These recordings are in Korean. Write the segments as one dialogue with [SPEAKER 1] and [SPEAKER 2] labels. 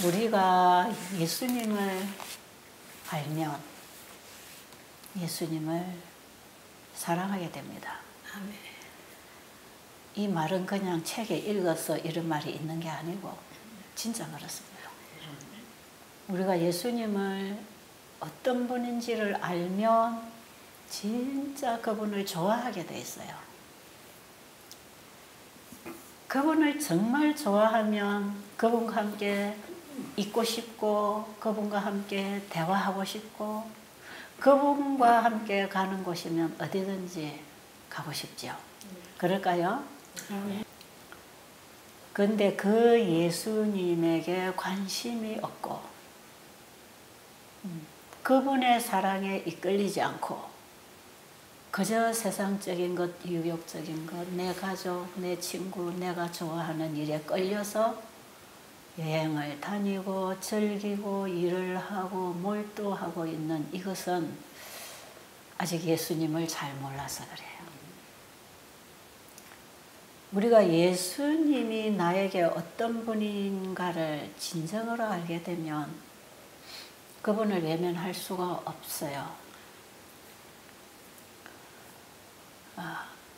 [SPEAKER 1] 우리가 예수님을 알면 예수님을 사랑하게 됩니다.
[SPEAKER 2] 아멘.
[SPEAKER 1] 이 말은 그냥 책에 읽어서 이런 말이 있는 게 아니고 진짜 그렇습니다. 우리가 예수님을 어떤 분인지를 알면 진짜 그분을 좋아하게 돼 있어요. 그분을 정말 좋아하면 그분과 함께 있고 싶고 그분과 함께 대화하고 싶고 그분과 함께 가는 곳이면 어디든지 가고 싶죠. 그럴까요? 그런데 그 예수님에게 관심이 없고 그분의 사랑에 이끌리지 않고 그저 세상적인 것, 유욕적인 것, 내 가족, 내 친구, 내가 좋아하는 일에 끌려서 여행을 다니고 즐기고 일을 하고 몰두하고 있는 이것은 아직 예수님을 잘 몰라서 그래요. 우리가 예수님이 나에게 어떤 분인가를 진정으로 알게 되면 그분을 외면할 수가 없어요.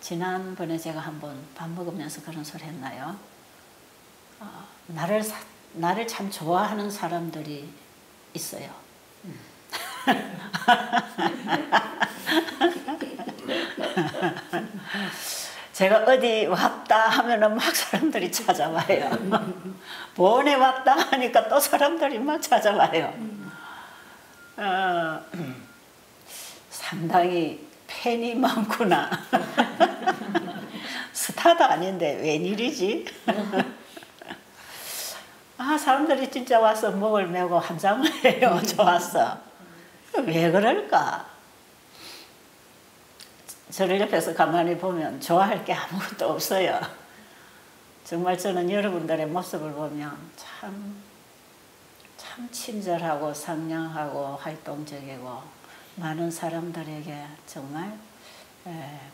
[SPEAKER 1] 지난번에 제가 한번 밥 먹으면서 그런 소리 했나요? 나를 참 좋아하는 사람들이 있어요. 제가 어디 왔다 하면은 막 사람들이 찾아와요. 보내 왔다 하니까 또 사람들이 막 찾아와요. 상당히 팬이 많구나. 스타도 아닌데 웬일이지? 사람들이 진짜 와서 목을 메고 한장을 해요. 좋았어. 왜 그럴까? 저를 옆에서 가만히 보면 좋아할 게 아무것도 없어요. 정말 저는 여러분들의 모습을 보면 참 친절하고 상냥하고 활동적이고 많은 사람들에게 정말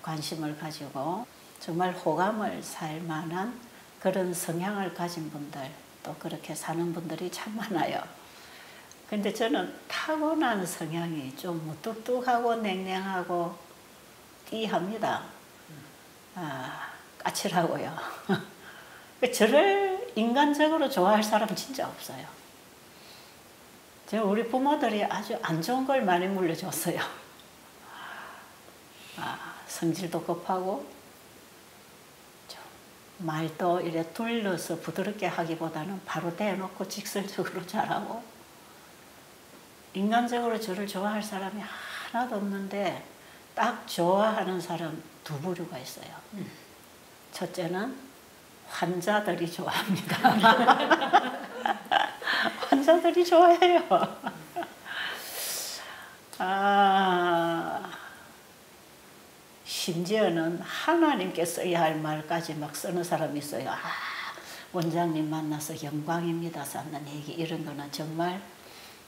[SPEAKER 1] 관심을 가지고 정말 호감을 살 만한 그런 성향을 가진 분들, 또 그렇게 사는 분들이 참 많아요. 근데 저는 타고난 성향이 좀 무뚝뚝하고 냉랭하고 띠합니다. 까칠하고요. 저를 인간적으로 좋아할 사람은 진짜 없어요. 우리 부모들이 아주 안 좋은 걸 많이 물려줬어요. 성질도 급하고 말도 이래 둘러서 부드럽게 하기보다는 바로 대놓고 직설적으로 잘하고 인간적으로 저를 좋아할 사람이 하나도 없는데 딱 좋아하는 사람 두 부류가 있어요. 첫째는 환자들이 좋아합니다. 환자들이 좋아해요. 심지어는 하나님께 써야 할 말까지 막 쓰는 사람이 있어요. 원장님 만나서 영광입니다 쌓는 얘기 이런 거는 정말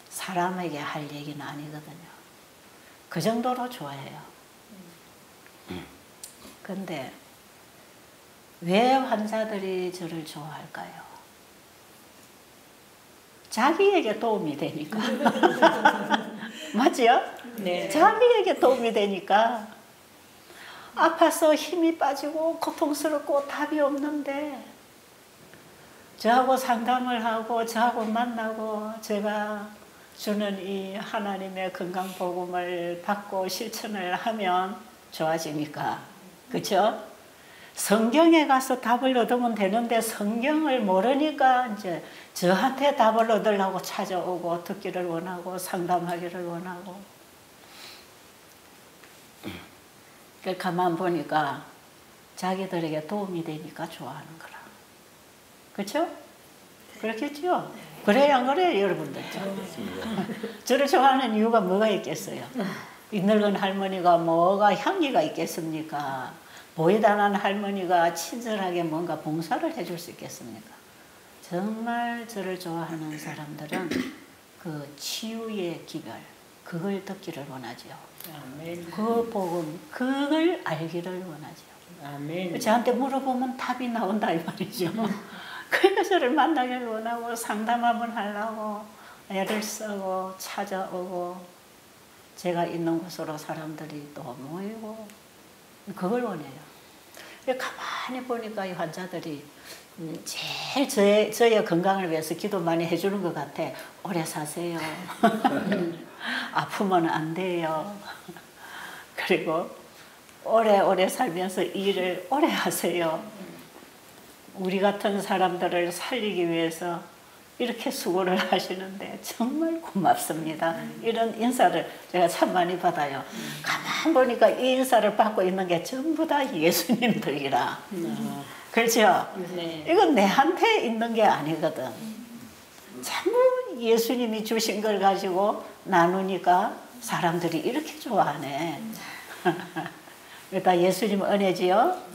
[SPEAKER 1] 사람에게 할 얘기는 아니거든요. 그 정도로 좋아해요. 근데 왜 환자들이 저를 좋아할까요? 자기에게 도움이 되니까. 맞지요?
[SPEAKER 2] 네.
[SPEAKER 1] 자기에게 도움이 되니까. 아파서 힘이 빠지고 고통스럽고 답이 없는데 저하고 상담을 하고 저하고 만나고 제가 주는 이 하나님의 건강복음을 받고 실천을 하면 좋아집니까? 그렇죠? 성경에 가서 답을 얻으면 되는데 성경을 모르니까 이제 저한테 답을 얻으려고 찾아오고 듣기를 원하고 상담하기를 원하고 가만 보니까 자기들에게 도움이 되니까 좋아하는 거라. 그렇죠? 그렇겠죠? 그래야 안 그래요, 여러분들? 저를 좋아하는 이유가 뭐가 있겠어요? 이 늙은 할머니가 뭐가 향기가 있겠습니까? 보이다는 할머니가 친절하게 뭔가 봉사를 해줄 수 있겠습니까? 정말 저를 좋아하는 사람들은 그 치유의 기별, 그걸 듣기를 원하죠.
[SPEAKER 2] 아멘.
[SPEAKER 1] 그 복음, 그걸 알기를 원하죠.
[SPEAKER 2] 아멘.
[SPEAKER 1] 저한테 물어보면 답이 나온다 이 말이죠. 그러니까 저를 만나길 원하고 상담 한번 하려고 애를 쓰고 찾아오고 제가 있는 곳으로 사람들이 또 모이고 그걸 원해요. 가만히 보니까 이 환자들이 제일 저의 건강을 위해서 기도 많이 해주는 것 같아. 오래 사세요. 아프면 안 돼요. 그리고 오래오래 살면서 일을 오래 하세요. 우리 같은 사람들을 살리기 위해서 이렇게 수고를 하시는데 정말 고맙습니다. 이런 인사를 제가 참 많이 받아요. 가만 보니까 이 인사를 받고 있는 게 전부 다 예수님들이라. 그렇죠?
[SPEAKER 2] 네.
[SPEAKER 1] 이건 내한테 있는 게 아니거든. 전부 예수님이 주신 걸 가지고 나누니까 사람들이 이렇게 좋아하네. 다 예수님 은혜지요?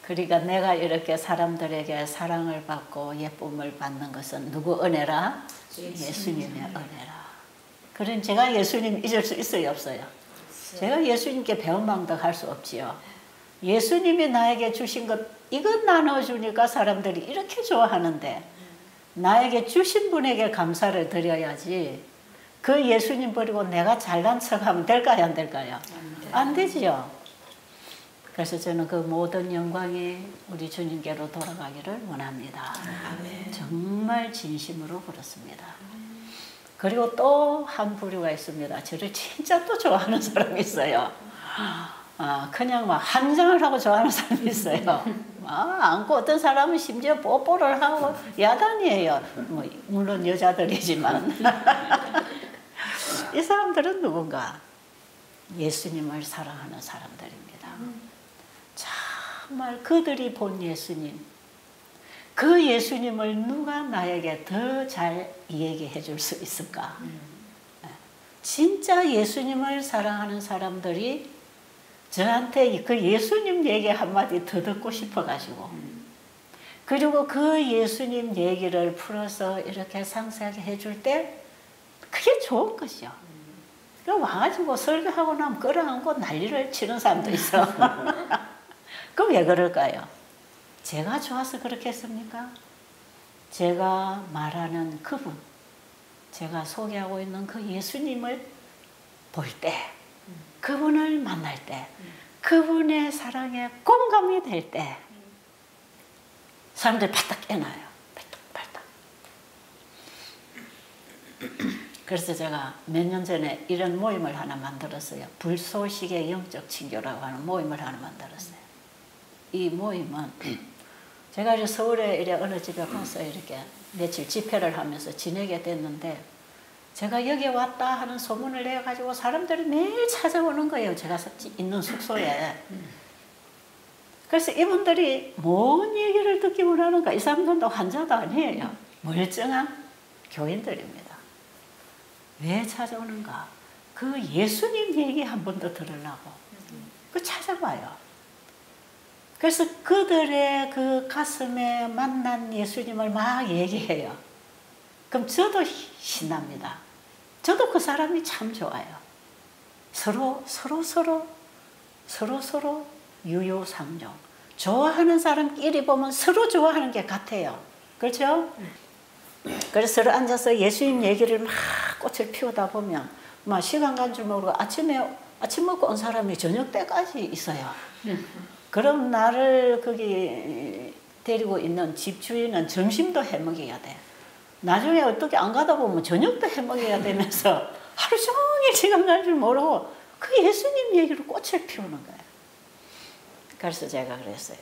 [SPEAKER 1] 그러니까 내가 이렇게 사람들에게 사랑을 받고 예쁨을 받는 것은 누구 은혜라? 예수님의 은혜라. 그럼 제가 예수님 잊을 수 있어요, 없어요? 제가 예수님께 배은망덕 할 수 없지요. 예수님이 나에게 주신 것 이것 나눠주니까 사람들이 이렇게 좋아하는데 나에게 주신 분에게 감사를 드려야지 그 예수님 버리고 내가 잘난 척하면 될까요, 안 될까요? 안 되지요. 그래서 저는 그 모든 영광이 우리 주님께로 돌아가기를 원합니다. 정말 진심으로 그렇습니다. 그리고 또 한 부류가 있습니다. 저를 진짜 또 좋아하는 사람이 있어요. 그냥 막 한장을 하고 좋아하는 사람이 있어요. 안고 어떤 사람은 심지어 뽀뽀를 하고 야단이에요. 물론 여자들이지만. 이 사람들은 누군가? 예수님을 사랑하는 사람들입니다. 정말 그들이 본 예수님, 그 예수님을 누가 나에게 더 잘 얘기해 줄 수 있을까? 진짜 예수님을 사랑하는 사람들이 저한테 그 예수님 얘기 한마디 더 듣고 싶어가지고 그리고 그 예수님 얘기를 풀어서 이렇게 상세하게 해줄 때 그게 좋은 것이요. 와가지고 설교하고 나면 끌어안고 난리를 치는 사람도 있어. 그럼 왜 그럴까요? 제가 좋아서 그렇게 했습니까? 제가 말하는 그분, 제가 소개하고 있는 그 예수님을 볼 때, 그분을 만날 때, 그분의 사랑에 공감이 될 때, 사람들이 바짝 깨나요. 바짝. 그래서 제가 몇 년 전에 이런 모임을 하나 만들었어요. 불소식의 영적 친교라고 하는 모임을 하나 만들었어요. 이 모임은 제가 이제 서울에 이래 어느 집에 가서 이렇게 며칠 집회를 하면서 지내게 됐는데 제가 여기 왔다 하는 소문을 내가지고 사람들이 매일 찾아오는 거예요. 제가 있는 숙소에. 그래서 이분들이 뭔 얘기를 듣기 원하는가? 이 사람들도 환자도 아니에요. 멀쩡한 교인들입니다. 왜 찾아오는가? 그 예수님 얘기 한 번 더 들으려고. 그 찾아봐요. 그래서 그들의 그 가슴에 만난 예수님을 막 얘기해요. 그럼 저도 신납니다. 저도 그 사람이 참 좋아요. 서로 유유상종. 좋아하는 사람끼리 보면 서로 좋아하는 게 같아요. 그렇죠? 그래서 서로 앉아서 예수님 얘기를 막 꽃을 피우다 보면 막 시간 간 줄 모르고 아침 먹고 온 사람이 저녁 때까지 있어요. 그럼 나를 거기 데리고 있는 집주인은 점심도 해먹여야 돼. 나중에 어떻게 안 가다 보면 저녁도 해먹여야 되면서 하루 종일 시간 갈 줄 모르고 그 예수님 얘기로 꽃을 피우는 거예요. 그래서 제가 그랬어요.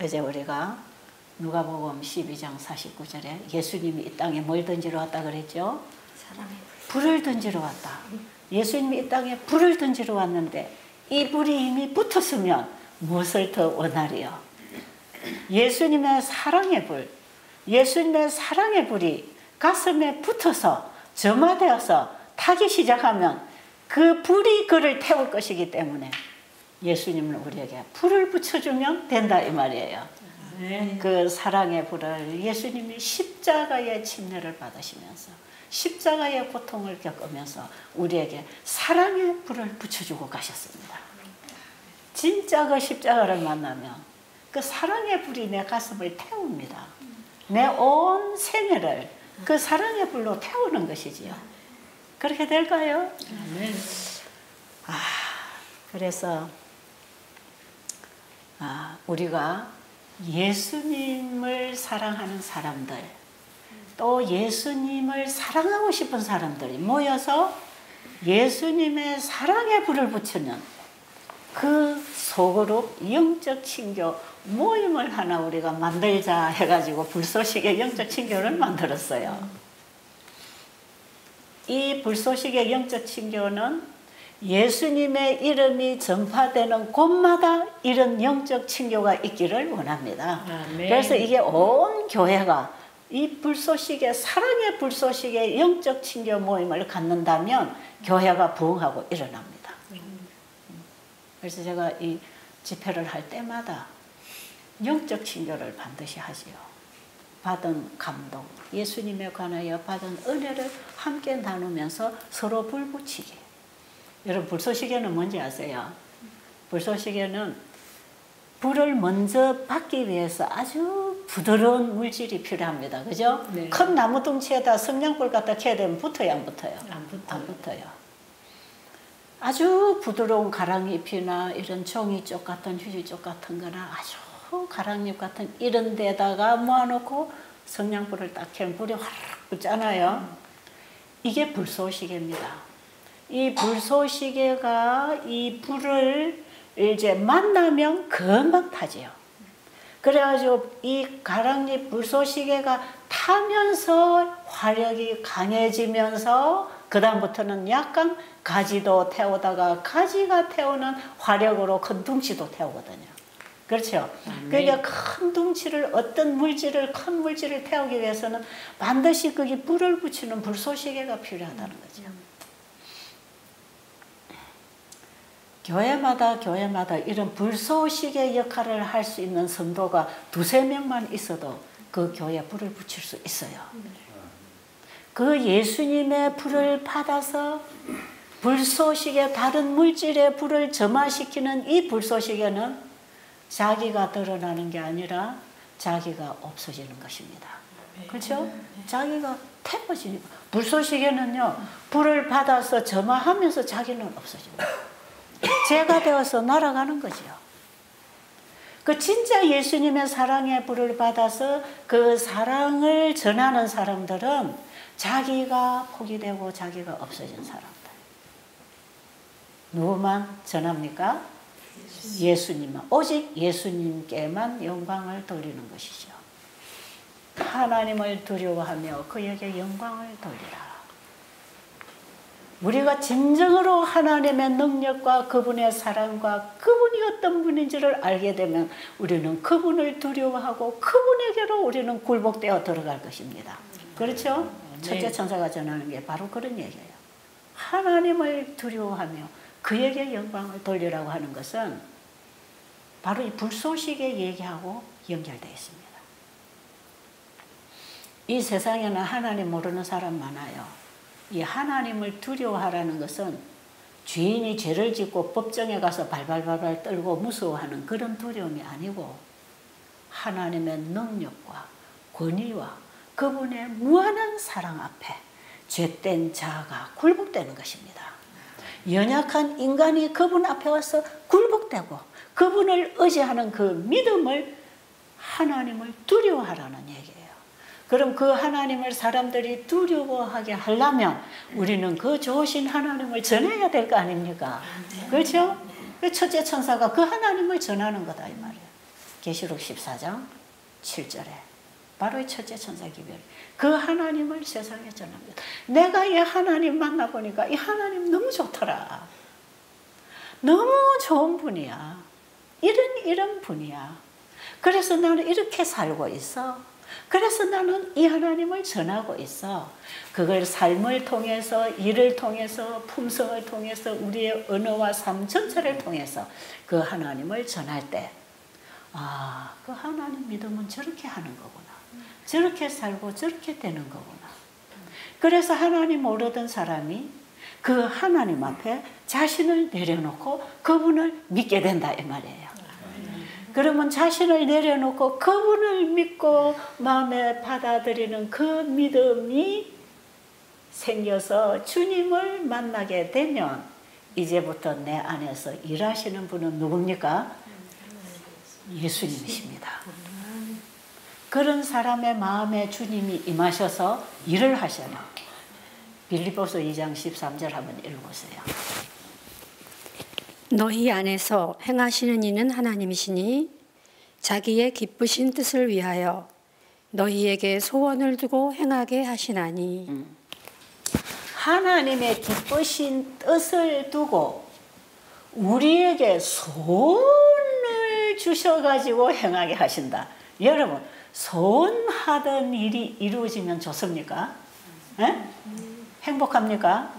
[SPEAKER 1] 어제 우리가 누가복음 12장 49절에 예수님이 이 땅에 뭘 던지러 왔다 그랬죠? 불을 던지러 왔다. 예수님이 이 땅에 불을 던지러 왔는데 이 불이 이미 붙었으면 무엇을 더 원하리요? 예수님의 사랑의 불, 예수님의 사랑의 불이 가슴에 붙어서 점화되어서 타기 시작하면 그 불이 그를 태울 것이기 때문에 예수님은 우리에게 불을 붙여주면 된다 이 말이에요. 그 사랑의 불을 예수님이 십자가의 침례를 받으시면서 십자가의 고통을 겪으면서 우리에게 사랑의 불을 붙여주고 가셨습니다. 진짜 그 십자가를 만나면 그 사랑의 불이 내 가슴을 태웁니다. 내 온 생애를 그 사랑의 불로 태우는 것이지요. 그렇게 될까요?
[SPEAKER 2] 네.
[SPEAKER 1] 그래서 우리가 예수님을 사랑하는 사람들, 또 예수님을 사랑하고 싶은 사람들이 모여서 예수님의 사랑의 불을 붙이는 그 소그룹 영적 친교 모임을 하나 우리가 만들자 해가지고 불쏘시개 영적 친교를 만들었어요. 이 불쏘시개 영적 친교는 예수님의 이름이 전파되는 곳마다 이런 영적 친교가 있기를 원합니다.
[SPEAKER 2] 아멘.
[SPEAKER 1] 그래서 이게 온 교회가 이 불쏘시개, 사랑의 불쏘시개 영적 친교 모임을 갖는다면 교회가 부흥하고 일어납니다. 그래서 제가 이 집회를 할 때마다 영적 친교를 반드시 하지요. 받은 감동, 예수님에 관하여 받은 은혜를 함께 나누면서 서로 불 붙이기. 여러분, 불쏘시개는 뭔지 아세요? 불쏘시개는 불을 먼저 받기 위해서 아주 부드러운 물질이 필요합니다. 그죠?
[SPEAKER 2] 네.
[SPEAKER 1] 큰 나무 둥치에다 성냥불 갖다 켜야 되면 붙어요, 안 붙어요?
[SPEAKER 2] 안
[SPEAKER 1] 붙어요. 아주 부드러운 가랑잎이나 이런 종이쪽 같은 휴지쪽 같은 거나 아주 가랑잎 같은 이런 데다가 모아놓고 성냥불을 딱 켜면 불이 화르륵 붙잖아요. 이게 불쏘시개입니다. 이 불쏘시개가 이 불을 이제 만나면 금방 타지요. 그래가지고 이 가랑잎 불쏘시개가 타면서 화력이 강해지면서 그 다음부터는 약간 가지도 태우다가 가지가 태우는 화력으로 큰 둥치도 태우거든요. 그렇죠? 그러니까 큰 둥치를 어떤 물질을 큰 물질을 태우기 위해서는 반드시 거기 불을 붙이는 불쏘시개가 필요하다는 거죠. 교회마다 이런 불쏘시개 역할을 할 수 있는 성도가 두세 명만 있어도 그 교회에 불을 붙일 수 있어요. 그 예수님의 불을 받아서 불쏘시개, 다른 물질의 불을 점화시키는 이 불쏘시개는 자기가 드러나는 게 아니라 자기가 없어지는 것입니다. 그렇죠? 자기가 태워지는 거예요. 불쏘시개는요, 불을 받아서 점화하면서 자기는 없어집니다. 죄가 되어서 날아가는 거죠. 그 진짜 예수님의 사랑의 불을 받아서 그 사랑을 전하는 사람들은 자기가 포기되고 자기가 없어진 사람들. 누구만 전합니까? 예수님만. 오직 예수님께만 영광을 돌리는 것이죠. 하나님을 두려워하며 그에게 영광을 돌리라. 우리가 진정으로 하나님의 능력과 그분의 사랑과 그분이 어떤 분인지를 알게 되면 우리는 그분을 두려워하고 그분에게로 우리는 굴복되어 들어갈 것입니다. 그렇죠? 첫째 천사가 전하는 게 바로 그런 얘기예요. 하나님을 두려워하며 그에게 영광을 돌리라고 하는 것은 바로 이 불쏘시개 얘기하고 연결되어 있습니다. 이 세상에는 하나님 모르는 사람 많아요. 이 하나님을 두려워하라는 것은 죄인이 죄를 짓고 법정에 가서 발발발발 떨고 무서워하는 그런 두려움이 아니고 하나님의 능력과 권위와 그분의 무한한 사랑 앞에 죄된 자가 굴복되는 것입니다. 연약한 인간이 그분 앞에 와서 굴복되고 그분을 의지하는 그 믿음을 하나님을 두려워하라는 얘기예요. 그럼 그 하나님을 사람들이 두려워하게 하려면 우리는 그 좋으신 하나님을 전해야 될 거 아닙니까? 그렇죠? 첫째 천사가 그 하나님을 전하는 거다 이 말이에요. 계시록 14장 7절에 바로 이 첫째 천사 기별 그 하나님을 세상에 전합니다. 내가 이 하나님 만나보니까 이 하나님 너무 좋더라. 너무 좋은 분이야. 이런 분이야. 그래서 나는 이렇게 살고 있어. 그래서 나는 이 하나님을 전하고 있어. 그걸 삶을 통해서, 일을 통해서, 품성을 통해서, 우리의 언어와 삶 전체를 통해서 그 하나님을 전할 때 아, 그 하나님 믿으면 저렇게 하는 거구나. 저렇게 살고 저렇게 되는 거구나. 그래서 하나님 모르던 사람이 그 하나님 앞에 자신을 내려놓고 그분을 믿게 된다 이 말이에요. 그러면 자신을 내려놓고 그분을 믿고 마음에 받아들이는 그 믿음이 생겨서 주님을 만나게 되면 이제부터 내 안에서 일하시는 분은 누굽니까? 예수님이십니다. 그런 사람의 마음에 주님이 임하셔서 일을 하셔요. 빌립보서 2장 13절 한번 읽어보세요.
[SPEAKER 2] 너희 안에서 행하시는 이는 하나님이시니 자기의 기쁘신 뜻을 위하여 너희에게 소원을 두고 행하게 하시나니.
[SPEAKER 1] 하나님의 기쁘신 뜻을 두고 우리에게 소원을 주셔가지고 행하게 하신다. 여러분, 소원하던 일이 이루어지면 좋습니까? 행복합니까?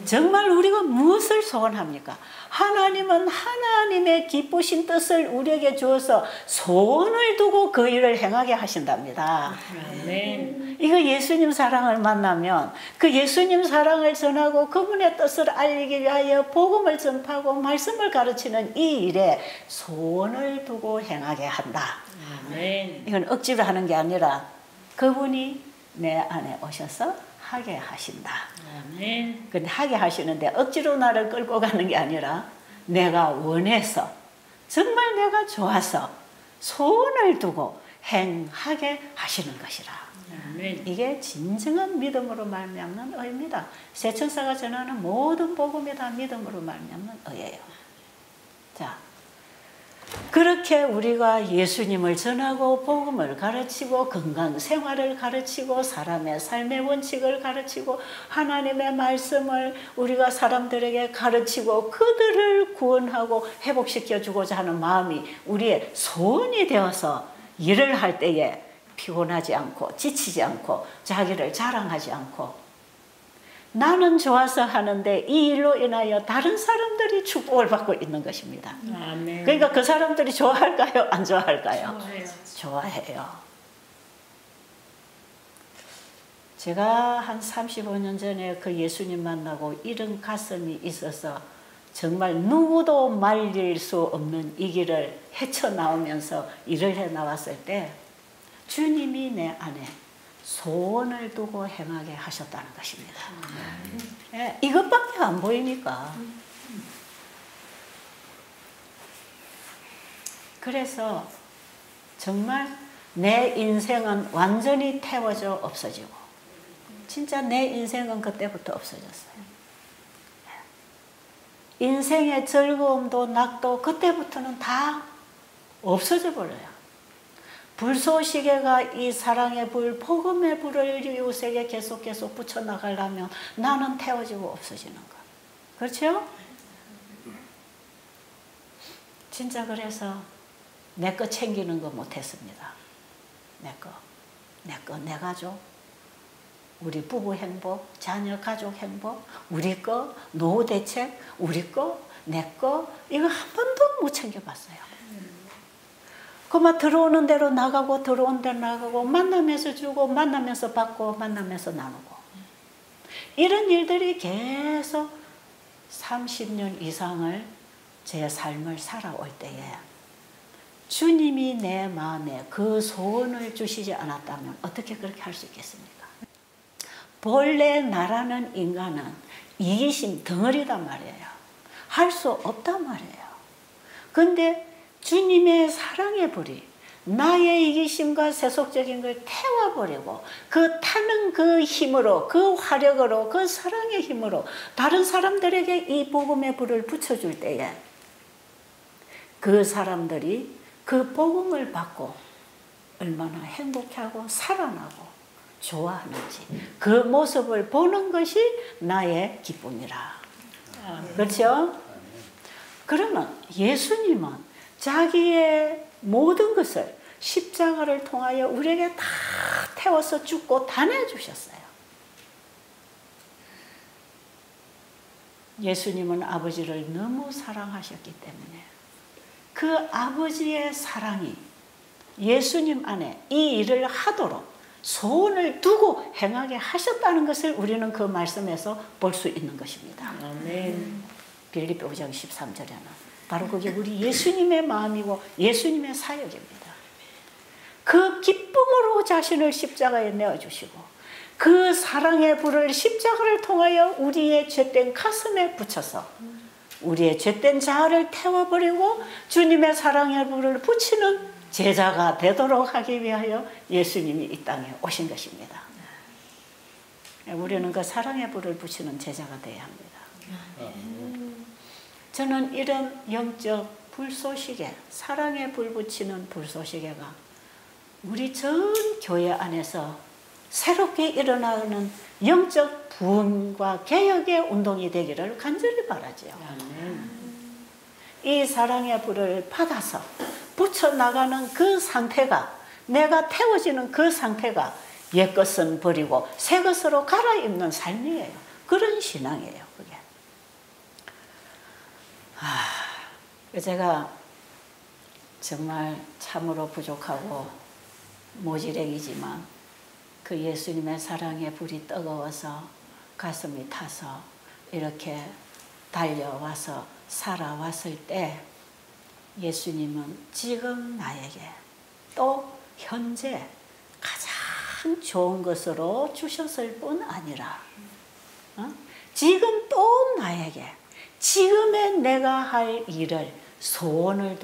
[SPEAKER 1] 정말 우리가 무엇을 소원합니까? 하나님은 하나님의 기쁘신 뜻을 우리에게 주어서 소원을 두고 그 일을 행하게 하신답니다. 아멘. 이거 예수님 사랑을 만나면 그 예수님 사랑을 전하고 그분의 뜻을 알리기 위하여 복음을 전파하고 말씀을 가르치는 이 일에 소원을 두고 행하게 한다. 아멘. 이건 억지로 하는 게 아니라 그분이 내 안에 오셔서 하게 하신다. 아멘. 근데 하게 하시는데 억지로 나를 끌고 가는 게 아니라 내가 원해서 정말 내가 좋아서 소원을 두고 행하게 하시는 것이라. 아멘. 이게 진정한 믿음으로 말미암는 의입니다. 세천사가 전하는 모든 복음이 다 믿음으로 말미암는 의예요. 자, 그렇게 우리가 예수님을 전하고 복음을 가르치고 건강 생활을 가르치고 사람의 삶의 원칙을 가르치고 하나님의 말씀을 우리가 사람들에게 가르치고 그들을 구원하고 회복시켜주고자 하는 마음이 우리의 소원이 되어서 일을 할 때에 피곤하지 않고 지치지 않고 자기를 자랑하지 않고 나는 좋아서 하는데 이 일로 인하여 다른 사람들이 축복을 받고 있는 것입니다. 아멘. 그러니까 그 사람들이 좋아할까요? 안 좋아할까요? 좋아해요. 제가 한 35년 전에 그 예수님 만나고 이런 가슴이 있어서 정말 누구도 말릴 수 없는 이 길을 헤쳐나오면서 일을 해 나왔을 때 주님이 내 안에 소원을 두고 행하게 하셨다는 것입니다. 예, 이것밖에 안 보이니까. 그래서 정말 내 인생은 완전히 태워져 없어지고 진짜 내 인생은 그때부터 없어졌어요. 인생의 즐거움도 낙도 그때부터는 다 없어져 버려요. 불쏘시개가 이 사랑의 불, 복음의 불을 이웃에게 계속 붙여나가려면 나는 태워지고 없어지는 거. 그렇죠? 진짜 그래서 내 거 챙기는 거 못했습니다. 내 거, 내 가족, 우리 부부 행복, 자녀 가족 행복, 우리 거, 노후 대책, 우리 거, 내 거, 이거 한 번도 못 챙겨봤어요. 그만 들어오는 대로 나가고 들어온 대로 나가고 만나면서 주고 만나면서 받고 만나면서 나누고 이런 일들이 계속 30년 이상을 제 삶을 살아올 때에 주님이 내 마음에 그 소원을 주시지 않았다면 어떻게 그렇게 할 수 있겠습니까? 본래 나라는 인간은 이기심 덩어리단 말이에요. 할 수 없단 말이에요. 근데 주님의 사랑의 불이 나의 이기심과 세속적인 걸 태워버리고 그 타는 그 힘으로 그 화력으로 그 사랑의 힘으로 다른 사람들에게 이 복음의 불을 붙여줄 때에 그 사람들이 그 복음을 받고 얼마나 행복해하고 살아나고 좋아하는지 그 모습을 보는 것이 나의 기쁨이라. 그렇죠? 그러면 예수님은 자기의 모든 것을 십자가를 통하여 우리에게 다 태워서 죽고 다 내주셨어요. 예수님은 아버지를 너무 사랑하셨기 때문에 그 아버지의 사랑이 예수님 안에 이 일을 하도록 소원을 두고 행하게 하셨다는 것을 우리는 그 말씀에서 볼 수 있는 것입니다. 아멘. 빌립보 5장 13절에는 바로 그게 우리 예수님의 마음이고 예수님의 사역입니다. 그 기쁨으로 자신을 십자가에 내어주시고 그 사랑의 불을 십자가를 통하여 우리의 죄된 가슴에 붙여서 우리의 죄된 자아를 태워버리고 주님의 사랑의 불을 붙이는 제자가 되도록 하기 위하여 예수님이 이 땅에 오신 것입니다. 우리는 그 사랑의 불을 붙이는 제자가 되어야 합니다. 저는 이런 영적 불쏘시개, 사랑의 불 붙이는 불쏘시개가 우리 전 교회 안에서 새롭게 일어나는 영적 부흥과 개혁의 운동이 되기를 간절히 바라지요. 이 사랑의 불을 받아서 붙여나가는 그 상태가, 내가 태워지는 그 상태가 옛것은 버리고 새것으로 갈아입는 삶이에요. 그런 신앙이에요, 그게. 제가 정말 참으로 부족하고 모지랭이지만 그 예수님의 사랑의 불이 뜨거워서 가슴이 타서 이렇게 달려와서 살아왔을 때 예수님은 지금 나에게 또 현재 가장 좋은 것으로 주셨을 뿐 아니라 지금 또 나에게 지금의 내가 할 일을 소원을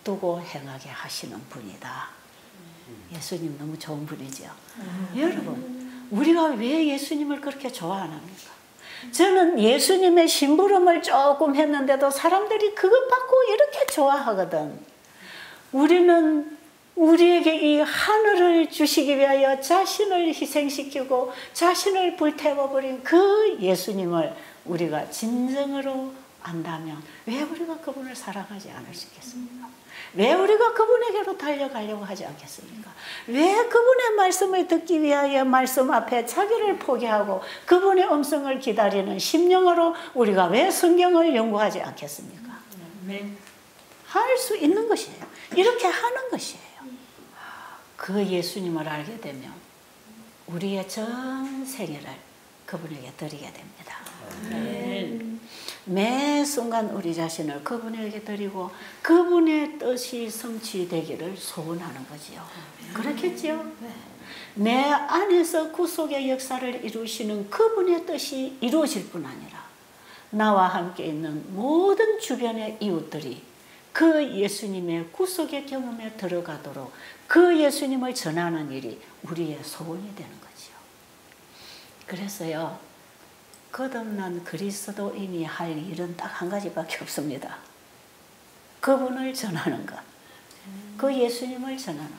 [SPEAKER 1] 두고 행하게 하시는 분이다. 예수님 너무 좋은 분이죠. 여러분, 우리가 왜 예수님을 그렇게 좋아 안 합니까? 저는 예수님의 심부름을 조금 했는데도 사람들이 그것 받고 이렇게 좋아하거든. 우리는 우리에게 이 하늘을 주시기 위하여 자신을 희생시키고 자신을 불태워버린 그 예수님을 우리가 진정으로 안다면 왜 우리가 그분을 사랑하지 않을 수 있겠습니까? 왜 우리가 그분에게로 달려가려고 하지 않겠습니까? 왜 그분의 말씀을 듣기 위하여 말씀 앞에 자기를 포기하고 그분의 음성을 기다리는 심령으로 우리가 왜 성경을 연구하지 않겠습니까? 할 수 있는 것이에요. 이렇게 하는 것이에요. 그 예수님을 알게 되면 우리의 전 생애를 그분에게 드리게 됩니다. 매 순간 우리 자신을 그분에게 드리고 그분의 뜻이 성취되기를 소원하는 거지요. 그렇겠지요? 내 안에서 구속의 역사를 이루시는 그분의 뜻이 이루어질 뿐 아니라 나와 함께 있는 모든 주변의 이웃들이 그 예수님의 구속의 경험에 들어가도록 그 예수님을 전하는 일이 우리의 소원이 되는 거지요. 그래서요, 거듭난 그리스도인이 할 일은 딱 한 가지밖에 없습니다. 그분을 전하는 것. 그 예수님을 전하는 것.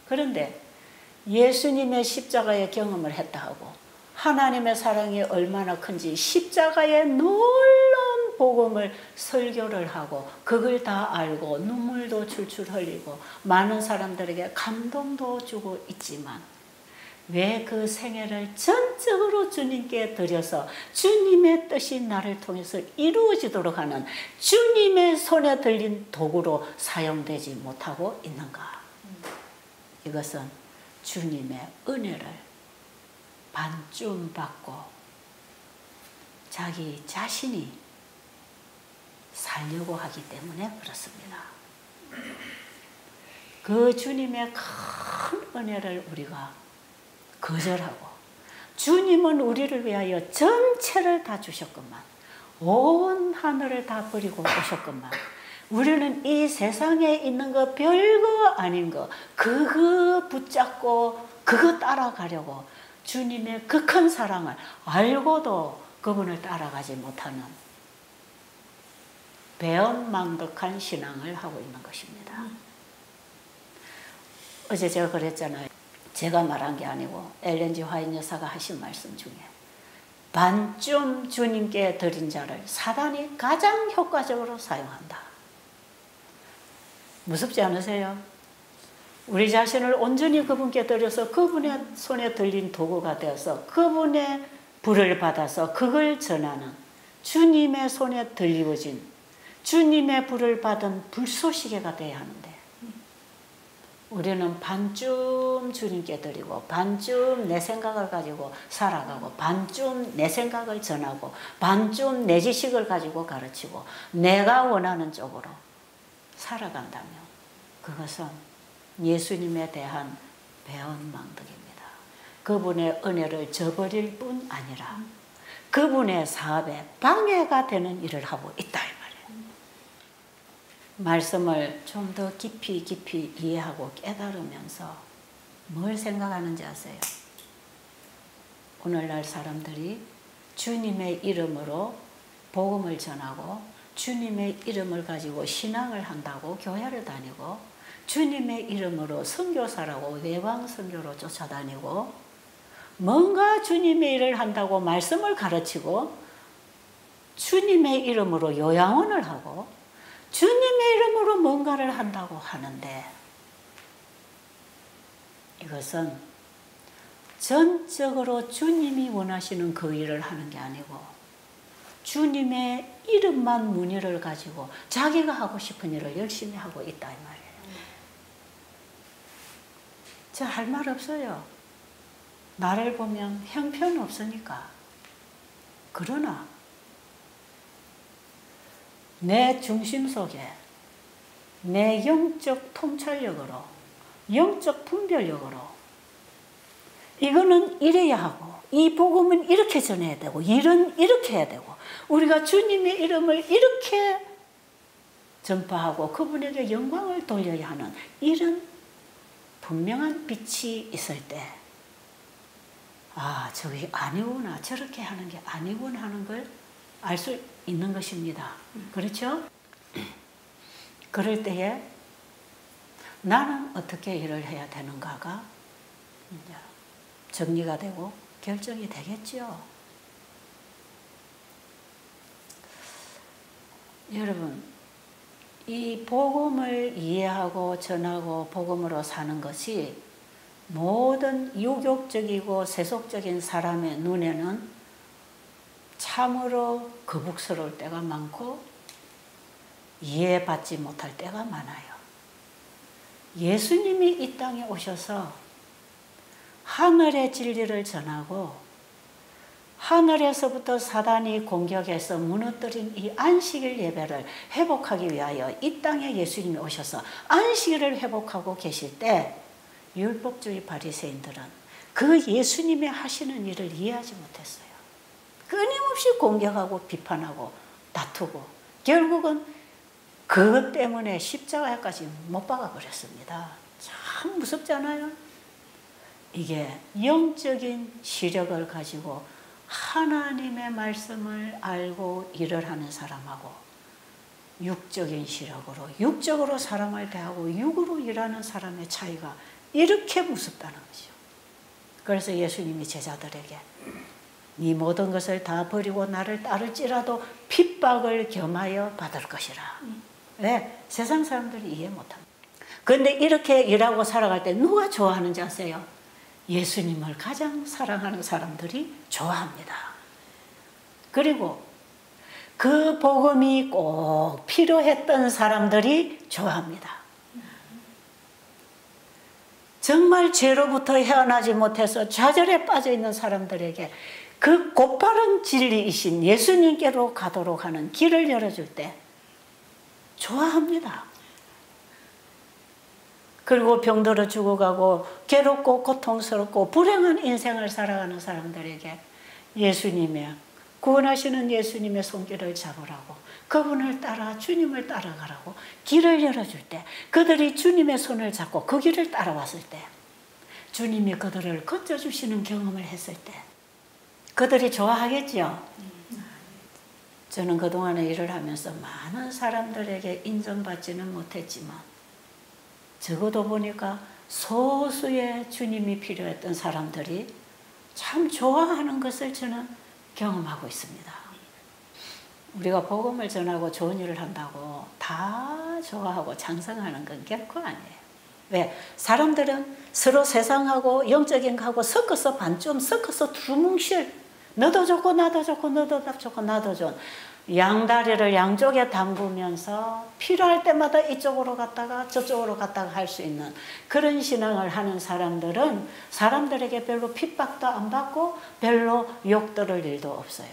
[SPEAKER 1] 그런데 예수님의 십자가의 경험을 했다 하고 하나님의 사랑이 얼마나 큰지 십자가의 놀라운 복음을 설교를 하고 그걸 다 알고 눈물도 줄줄 흘리고 많은 사람들에게 감동도 주고 있지만 왜 그 생애를 전적으로 주님께 드려서 주님의 뜻이 나를 통해서 이루어지도록 하는 주님의 손에 들린 도구로 사용되지 못하고 있는가? 이것은 주님의 은혜를 반쯤 받고 자기 자신이 살려고 하기 때문에 그렇습니다. 그 주님의 큰 은혜를 우리가 거절하고 주님은 우리를 위하여 전체를 다 주셨건만 온 하늘을 다 버리고 오셨건만 우리는 이 세상에 있는 거 별거 아닌 거 그거 붙잡고 그거 따라가려고 주님의 그 큰 사랑을 알고도 그분을 따라가지 못하는 배은망덕한 신앙을 하고 있는 것입니다. 어제 제가 그랬잖아요. 제가 말한 게 아니고 엘렌 G 화이트 여사가 하신 말씀 중에 반쯤 주님께 드린 자를 사단이 가장 효과적으로 사용한다. 무섭지 않으세요? 우리 자신을 온전히 그분께 드려서 그분의 손에 들린 도구가 되어서 그분의 불을 받아서 그걸 전하는 주님의 손에 들리워진 주님의 불을 받은 불쏘시개가 되어야 하는데 우리는 반쯤 주님께 드리고 반쯤 내 생각을 가지고 살아가고 반쯤 내 생각을 전하고 반쯤 내 지식을 가지고 가르치고 내가 원하는 쪽으로 살아간다면 그것은 예수님에 대한 배은망덕입니다. 그분의 은혜를 저버릴 뿐 아니라 그분의 사업에 방해가 되는 일을 하고 있다 이 말이에요. 말씀을 좀 더 깊이 이해하고 깨달으면서 뭘 생각하는지 아세요? 오늘날 사람들이 주님의 이름으로 복음을 전하고 주님의 이름을 가지고 신앙을 한다고 교회를 다니고 주님의 이름으로 선교사라고 외방 선교로 쫓아다니고 뭔가 주님의 일을 한다고 말씀을 가르치고 주님의 이름으로 요양원을 하고 주님의 이름으로 뭔가를 한다고 하는데 이것은 전적으로 주님이 원하시는 그 일을 하는 게 아니고 주님의 이름만 문의를 가지고 자기가 하고 싶은 일을 열심히 하고 있다 이 말이에요. 저 할 말 없어요. 나를 보면 형편없으니까. 그러나 내 중심 속에 내 영적 통찰력으로 영적 분별력으로 이거는 이래야 하고 이 복음은 이렇게 전해야 되고 일은 이렇게 해야 되고 우리가 주님의 이름을 이렇게 전파하고 그분에게 영광을 돌려야 하는 이런 분명한 빛이 있을 때 아, 저게 아니구나, 저렇게 하는 게 아니구나 하는 걸 알 수 있는 것입니다. 그렇죠? 그럴 때에 나는 어떻게 일을 해야 되는가가 이제 정리가 되고 결정이 되겠죠. 여러분, 이 복음을 이해하고 전하고 복음으로 사는 것이 모든 유욕적이고 세속적인 사람의 눈에는 참으로 거북스러울 때가 많고 이해받지 못할 때가 많아요. 예수님이 이 땅에 오셔서 하늘의 진리를 전하고 하늘에서부터 사단이 공격해서 무너뜨린 이 안식일 예배를 회복하기 위하여 이 땅에 예수님이 오셔서 안식일을 회복하고 계실 때 율법주의 바리새인들은 그 예수님이 하시는 일을 이해하지 못했어요. 끊임없이 공격하고 비판하고 다투고 결국은 그것 때문에 십자가까지 못 박아버렸습니다. 참 무섭잖아요. 이게 영적인 시력을 가지고 하나님의 말씀을 알고 일을 하는 사람하고 육적인 시력으로 육적으로 사람을 대하고 육으로 일하는 사람의 차이가 이렇게 무섭다는 거죠. 그래서 예수님이 제자들에게 네 모든 것을 다 버리고 나를 따를지라도 핍박을 겸하여 받을 것이라. 왜? 세상 사람들이 이해 못합니다. 그런데 이렇게 일하고 살아갈 때 누가 좋아하는지 아세요? 예수님을 가장 사랑하는 사람들이 좋아합니다. 그리고 그 복음이 꼭 필요했던 사람들이 좋아합니다. 정말 죄로부터 헤어나지 못해서 좌절에 빠져 있는 사람들에게 그 곧바른 진리이신 예수님께로 가도록 하는 길을 열어줄 때 좋아합니다. 그리고 병들어 죽어가고 괴롭고 고통스럽고 불행한 인생을 살아가는 사람들에게 예수님의 구원하시는 예수님의 손길을 잡으라고 그분을 따라 주님을 따라가라고 길을 열어줄 때 그들이 주님의 손을 잡고 그 길을 따라왔을 때 주님이 그들을 거쳐주시는 경험을 했을 때 그들이 좋아하겠죠. 저는 그동안에 일을 하면서 많은 사람들에게 인정받지는 못했지만 적어도 보니까 소수의 주님이 필요했던 사람들이 참 좋아하는 것을 저는 경험하고 있습니다. 우리가 복음을 전하고 좋은 일을 한다고 다 좋아하고 찬성하는 건 결코 아니에요. 왜? 사람들은 서로 세상하고 영적인 거하고 섞어서 반쯤 섞어서 두뭉실 너도 좋고 나도 좋고 너도 좋고 나도 좋은 양다리를 양쪽에 담그면서 필요할 때마다 이쪽으로 갔다가 저쪽으로 갔다가 할 수 있는 그런 신앙을 하는 사람들은 사람들에게 별로 핍박도 안 받고 별로 욕 들을 일도 없어요.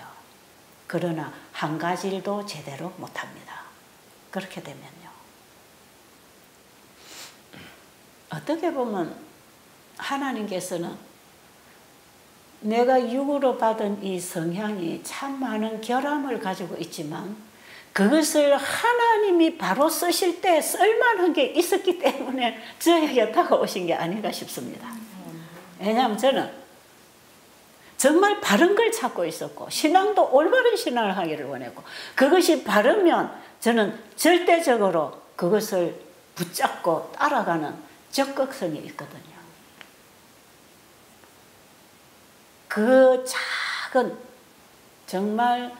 [SPEAKER 1] 그러나 한 가지 일도 제대로 못합니다. 그렇게 되면요. 어떻게 보면 하나님께서는 내가 육으로 받은 이 성향이 참 많은 결함을 가지고 있지만 그것을 하나님이 바로 쓰실 때 쓸만한 게 있었기 때문에 저에게 다가오신 게 아닌가 싶습니다. 왜냐하면 저는 정말 바른 걸 찾고 있었고 신앙도 올바른 신앙을 하기를 원했고 그것이 바르면 저는 절대적으로 그것을 붙잡고 따라가는 적극성이 있거든요. 그 작은 정말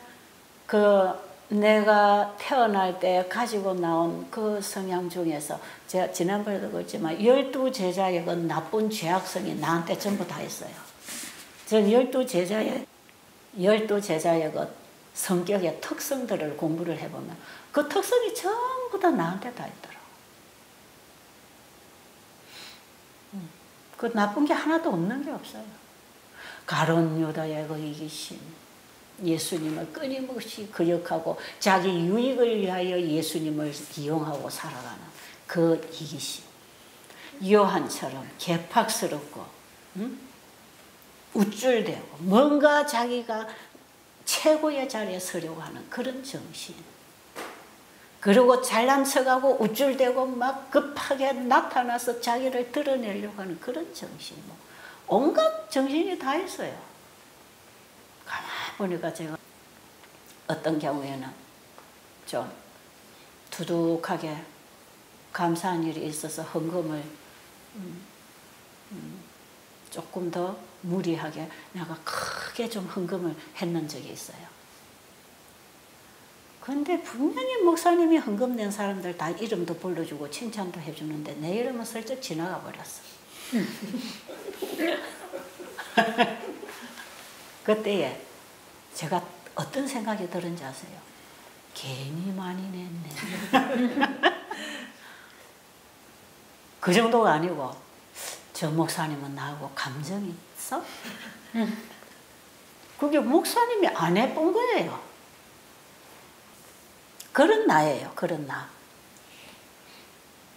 [SPEAKER 1] 그 내가 태어날 때 가지고 나온 그 성향 중에서 제가 지난번에도 그랬지만 12제자의 그 나쁜 죄악성이 나한테 전부 다 있어요. 전 12제자의 그 성격의 특성들을 공부를 해보면 그 특성이 전부 다 나한테 다 있더라고요. 그 나쁜 게 하나도 없는 게 없어요. 가룟 유다의 그 이기심, 예수님을 끊임없이 거역하고 자기 유익을 위하여 예수님을 이용하고 살아가는 그 이기심, 요한처럼 개팍스럽고 우쭐대고 뭔가 자기가 최고의 자리에 서려고 하는 그런 정신, 그리고 잘난 척하고 우쭐대고 막 급하게 나타나서 자기를 드러내려고 하는 그런 정신, 온갖 정신이 다 있어요. 가만히 보니까 제가 어떤 경우에는 좀 두둑하게 감사한 일이 있어서 헌금을 조금 더 무리하게 내가 크게 좀 헌금을 했는 적이 있어요. 근데 분명히 목사님이 헌금 낸 사람들 다 이름도 불러주고 칭찬도 해주는데 내 이름은 슬쩍 지나가 버렸어. 그때에 제가 어떤 생각이 들은지 아세요? 괜히 많이 냈네. 그 정도가 아니고 저 목사님은 나하고 감정이 있어? 그게 목사님이 안 예쁜 거예요. 그런 나예요. 그런 나.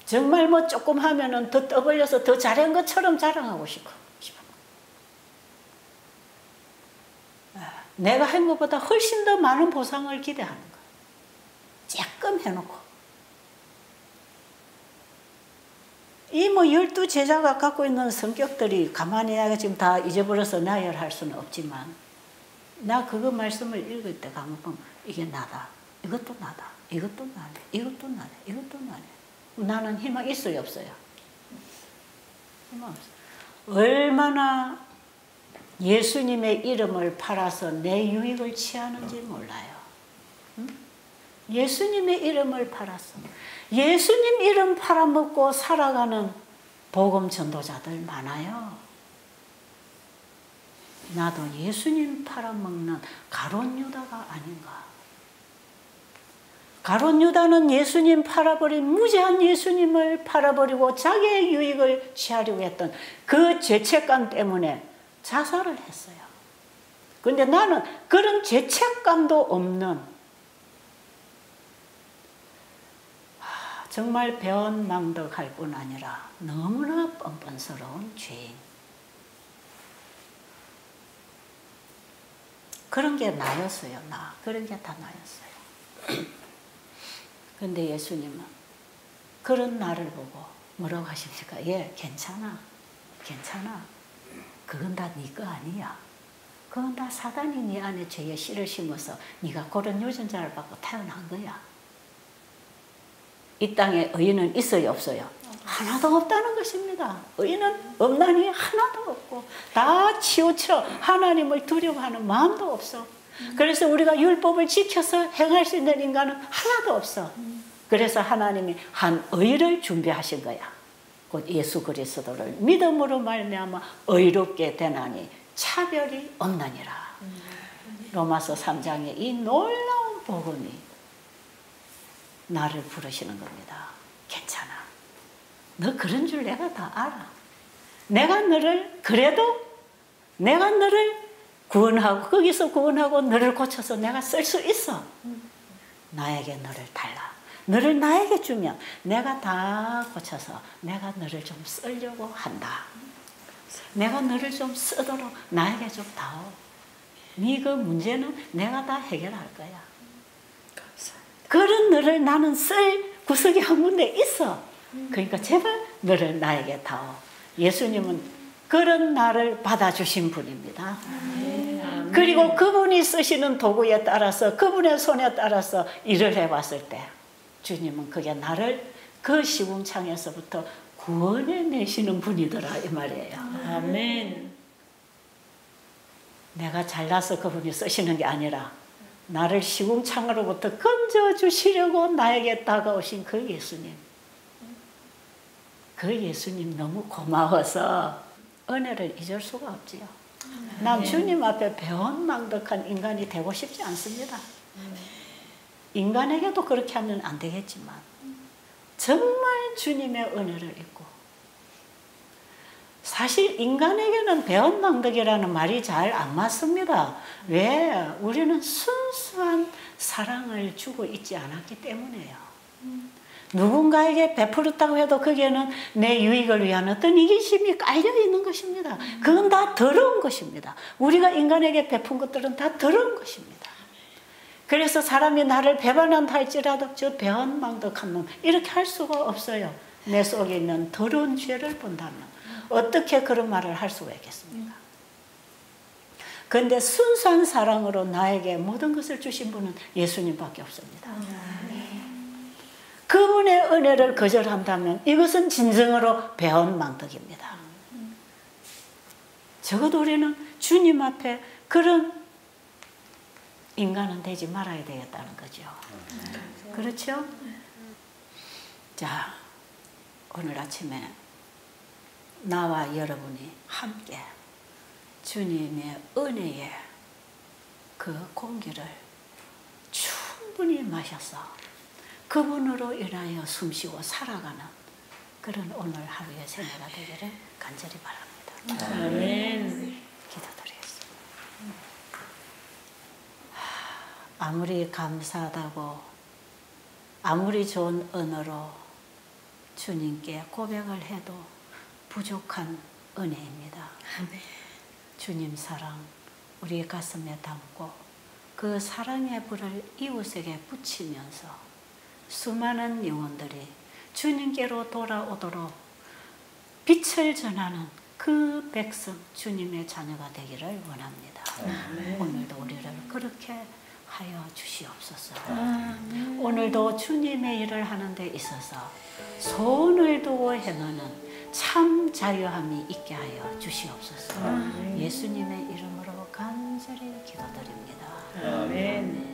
[SPEAKER 1] 정말 뭐 조금 하면은 더 떠벌려서 더 잘한 것처럼 자랑하고 싶어. 내가 한 것보다 훨씬 더 많은 보상을 기대하는 거야. 조금 해놓고. 이 뭐 12제자가 갖고 있는 성격들이 가만히 내가 지금 다 잊어버려서 나열할 수는 없지만 나 그거 말씀을 읽을 때 가만 보면 이게 나다. 이것도 나다. 이것도 나네. 이것도 나네. 이것도 나네. 나는 희망 있어요, 없어요? 희망 없어요. 얼마나 예수님의 이름을 팔아서 내 유익을 취하는지 몰라요. 응? 예수님의 이름을 팔아서 예수님 이름 팔아먹고 살아가는 복음 전도자들 많아요. 나도 예수님 팔아먹는 가룟 유다가 아닌가. 가룟 유다는 예수님 팔아버린 무지한 예수님을 팔아버리고 자기의 유익을 취하려고 했던 그 죄책감 때문에 자살을 했어요. 그런데 나는 그런 죄책감도 없는 정말 배은망덕할 뿐 아니라 너무나 뻔뻔스러운 죄인. 그런 게 나였어요. 나. 그런 게 다 나였어요. 근데 예수님은 그런 나를 보고 뭐라고 하십니까? 예, 괜찮아. 괜찮아. 그건 다 네 거 아니야. 그건 다 사단이 네 안에 죄의 씨를 심어서 네가 그런 유전자를 받고 태어난 거야. 이 땅에 의인은 있어요, 없어요? 하나도 없다는 것입니다. 의인은 없나니 하나도 없고 다 치우쳐 하나님을 두려워하는 마음도 없어. 그래서 우리가 율법을 지켜서 행할 수 있는 인간은 하나도 없어. 그래서 하나님이 한 의를 준비하신 거야. 곧 예수 그리스도를 믿음으로 말미암아 의롭게 되나니 차별이 없느니라. 로마서 3장에 이 놀라운 복음이 나를 부르시는 겁니다. 괜찮아. 너 그런 줄 내가 다 알아. 내가 너를 그래도 내가 너를 구원하고 거기서 구원하고 너를 고쳐서 내가 쓸 수 있어. 나에게 너를 달라. 너를 나에게 주면 내가 다 고쳐서 내가 너를 좀 쓰려고 한다. 내가 너를 좀 쓰도록 나에게 좀 다오. 네 그 문제는 내가 다 해결할 거야. 그런 너를 나는 쓸 구석이 한 군데 있어. 그러니까 제발 너를 나에게 다오. 예수님은 그런 나를 받아주신 분입니다. 그리고 그분이 쓰시는 도구에 따라서 그분의 손에 따라서 일을 해봤을 때 주님은 그게 나를 그 시궁창에서부터 구원해내시는 분이더라 이 말이에요.
[SPEAKER 3] 아멘.
[SPEAKER 1] 내가 잘나서 그분이 쓰시는 게 아니라 나를 시궁창으로부터 건져주시려고 나에게 다가오신 그 예수님. 그 예수님 너무 고마워서 은혜를 잊을 수가 없지요. 난 주님 앞에 배은망덕한 인간이 되고 싶지 않습니다. 인간에게도 그렇게 하면 안 되겠지만 정말 주님의 은혜를 잊고 사실 인간에게는 배은망덕이라는 말이 잘 안 맞습니다. 왜? 우리는 순수한 사랑을 주고 있지 않았기 때문에요. 누군가에게 베풀었다고 해도 거기에는 내 유익을 위한 어떤 이기심이 깔려있는 것입니다. 그건 다 더러운 것입니다. 우리가 인간에게 베푼 것들은 다 더러운 것입니다. 그래서 사람이 나를 배반한다 할지라도 저 배은망덕한 놈 이렇게 할 수가 없어요. 내 속에 있는 더러운 죄를 본다면 어떻게 그런 말을 할 수가 있겠습니까? 그런데 순수한 사랑으로 나에게 모든 것을 주신 분은 예수님밖에 없습니다. 그분의 은혜를 거절한다면 이것은 진정으로 배은망덕입니다. 적어도 우리는 주님 앞에 그런 인간은 되지 말아야 되겠다는 거죠. 그렇죠? 자, 오늘 아침에 나와 여러분이 함께 주님의 은혜의 그 공기를 충분히 마셔서 그분으로 인하여 숨쉬고 살아가는 그런 오늘 하루의 생애가 되기를 간절히 바랍니다.
[SPEAKER 3] 아멘.
[SPEAKER 1] 기도드리겠습니다. 아무리 감사하다고 아무리 좋은 언어로 주님께 고백을 해도 부족한 은혜입니다.
[SPEAKER 3] 아멘.
[SPEAKER 1] 주님 사랑 우리 가슴에 담고 그 사랑의 불을 이웃에게 붙이면서 수많은 영혼들이 주님께로 돌아오도록 빛을 전하는 그 백성 주님의 자녀가 되기를 원합니다.
[SPEAKER 3] 아멘.
[SPEAKER 1] 오늘도 우리를 그렇게 하여 주시옵소서.
[SPEAKER 3] 아멘.
[SPEAKER 1] 오늘도 주님의 일을 하는 데 있어서 손을 두고 행하는 참 자유함이 있게 하여 주시옵소서. 예수님의 이름으로 간절히 기도드립니다.
[SPEAKER 3] 아멘.